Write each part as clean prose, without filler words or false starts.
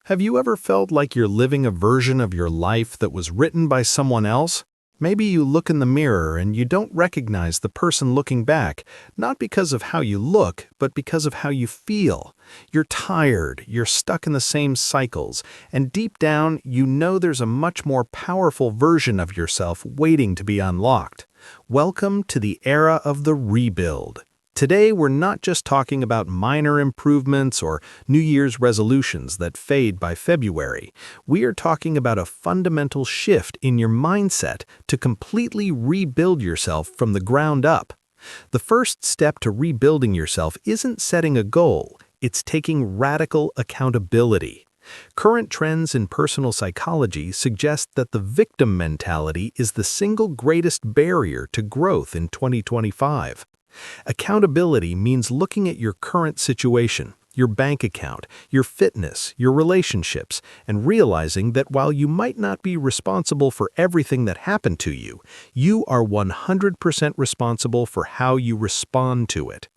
Have you ever felt like you're living a version of your life that was written by someone else? Maybe you look in the mirror and you don't recognize the person looking back, not because of how you look, but because of how you feel. You're tired, you're stuck in the same cycles, and deep down, you know there's a much more powerful version of yourself waiting to be unlocked. Welcome to the era of the rebuild. Today, we're not just talking about minor improvements or New Year's resolutions that fade by February. We are talking about a fundamental shift in your mindset to completely rebuild yourself from the ground up. The first step to rebuilding yourself isn't setting a goal, it's taking radical accountability. Current trends in personal psychology suggest that the victim mentality is the single greatest barrier to growth in 2025. Accountability means looking at your current situation, your bank account, your fitness, your relationships, and realizing that while you might not be responsible for everything that happened to you, you are 100% responsible for how you respond to it.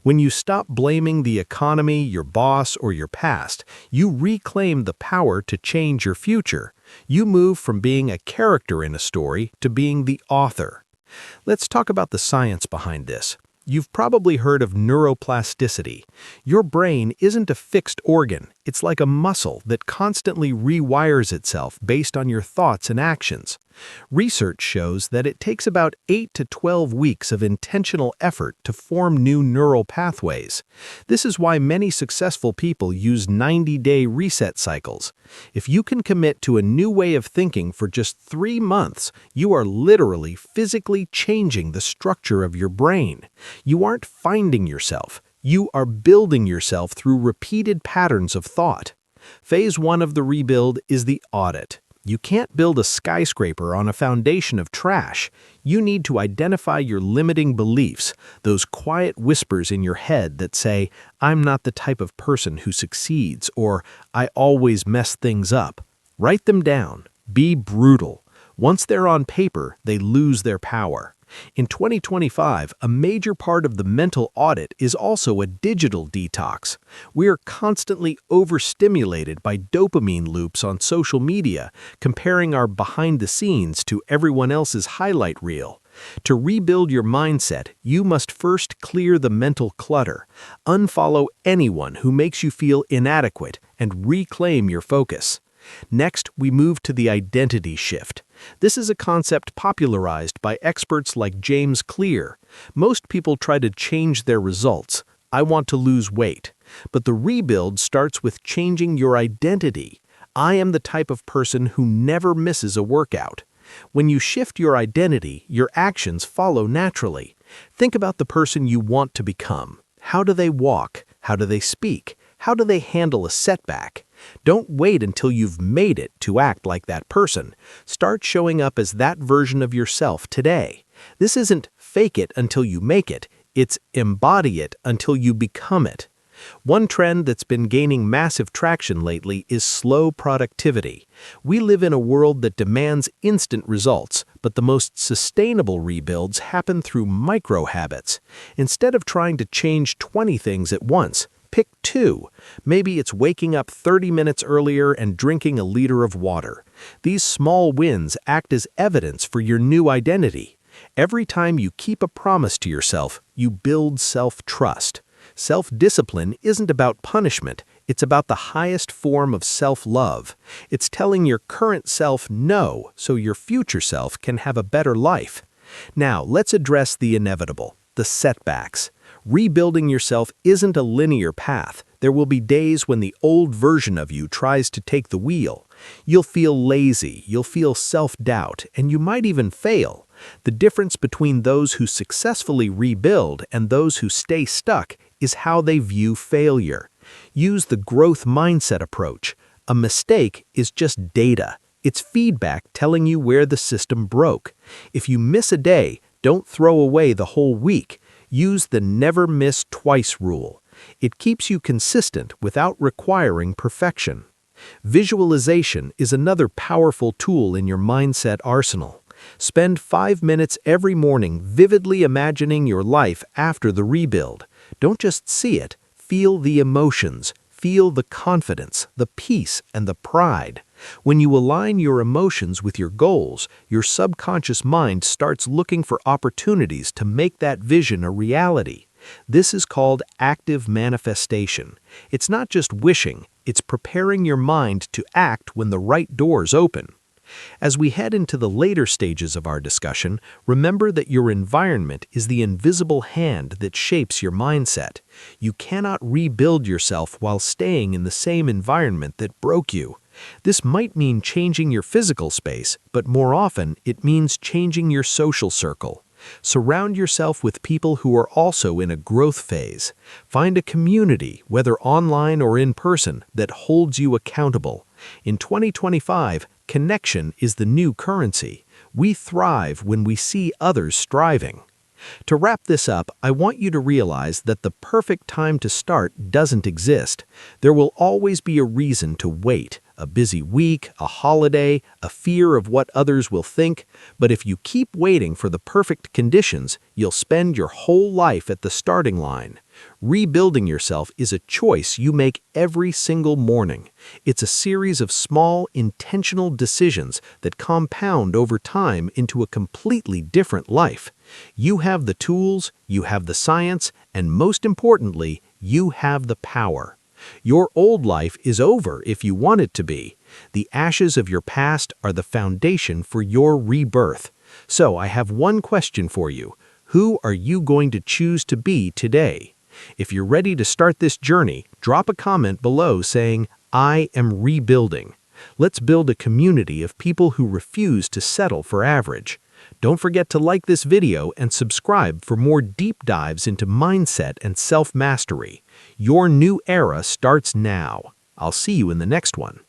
When you stop blaming the economy, your boss, or your past, you reclaim the power to change your future. You move from being a character in a story to being the author. Let's talk about the science behind this. You've probably heard of neuroplasticity. Your brain isn't a fixed organ, it's like a muscle that constantly rewires itself based on your thoughts and actions. Research shows that it takes about 8 to 12 weeks of intentional effort to form new neural pathways. This is why many successful people use 90-day reset cycles. If you can commit to a new way of thinking for just 3 months, you are literally physically changing the structure of your brain. You aren't finding yourself. You are building yourself through repeated patterns of thought. Phase 1 of the rebuild is the audit. You can't build a skyscraper on a foundation of trash. You need to identify your limiting beliefs, those quiet whispers in your head that say, "I'm not the type of person who succeeds," or "I always mess things up." Write them down. Be brutal. Once they're on paper, they lose their power. In 2025, a major part of the mental audit is also a digital detox. We are constantly overstimulated by dopamine loops on social media, comparing our behind the scenes to everyone else's highlight reel. To rebuild your mindset, you must first clear the mental clutter, unfollow anyone who makes you feel inadequate, and reclaim your focus. Next, we move to the identity shift. This is a concept popularized by experts like James Clear. Most people try to change their results. I want to lose weight. But the rebuild starts with changing your identity. I am the type of person who never misses a workout. When you shift your identity, your actions follow naturally. Think about the person you want to become. How do they walk? How do they speak? How do they handle a setback? Don't wait until you've made it to act like that person. Start showing up as that version of yourself today. This isn't fake it until you make it, it's embody it until you become it. One trend that's been gaining massive traction lately is slow productivity. We live in a world that demands instant results, but the most sustainable rebuilds happen through micro habits. Instead of trying to change 20 things at once, pick 2. Maybe it's waking up 30 minutes earlier and drinking a liter of water. These small wins act as evidence for your new identity. Every time you keep a promise to yourself, you build self-trust. Self-discipline isn't about punishment, it's about the highest form of self-love. It's telling your current self no so your future self can have a better life. Now, let's address the inevitable, the setbacks. Rebuilding yourself isn't a linear path. There will be days when the old version of you tries to take the wheel. You'll feel lazy, you'll feel self-doubt, and you might even fail. The difference between those who successfully rebuild and those who stay stuck is how they view failure. Use the growth mindset approach. A mistake is just data. It's feedback telling you where the system broke. If you miss a day, don't throw away the whole week. Use the never miss twice rule. It keeps you consistent without requiring perfection. Visualization is another powerful tool in your mindset arsenal. Spend 5 minutes every morning vividly imagining your life after the rebuild. Don't just see it, feel the emotions. Feel the confidence, the peace, and the pride. When you align your emotions with your goals, your subconscious mind starts looking for opportunities to make that vision a reality. This is called active manifestation. It's not just wishing, it's preparing your mind to act when the right doors open. As we head into the later stages of our discussion, remember that your environment is the invisible hand that shapes your mindset. You cannot rebuild yourself while staying in the same environment that broke you. This might mean changing your physical space, but more often it means changing your social circle. Surround yourself with people who are also in a growth phase. Find a community, whether online or in person, that holds you accountable. In 2025, connection is the new currency. We thrive when we see others striving. To wrap this up, I want you to realize that the perfect time to start doesn't exist. There will always be a reason to wait, a busy week, a holiday, a fear of what others will think. But if you keep waiting for the perfect conditions, you'll spend your whole life at the starting line. Rebuilding yourself is a choice you make every single morning. It's a series of small, intentional decisions that compound over time into a completely different life. You have the tools, you have the science, and most importantly, you have the power. Your old life is over if you want it to be. The ashes of your past are the foundation for your rebirth. So I have one question for you. Who are you going to choose to be today? If you're ready to start this journey, drop a comment below saying, "I am rebuilding." Let's build a community of people who refuse to settle for average. Don't forget to like this video and subscribe for more deep dives into mindset and self-mastery. Your new era starts now. I'll see you in the next one.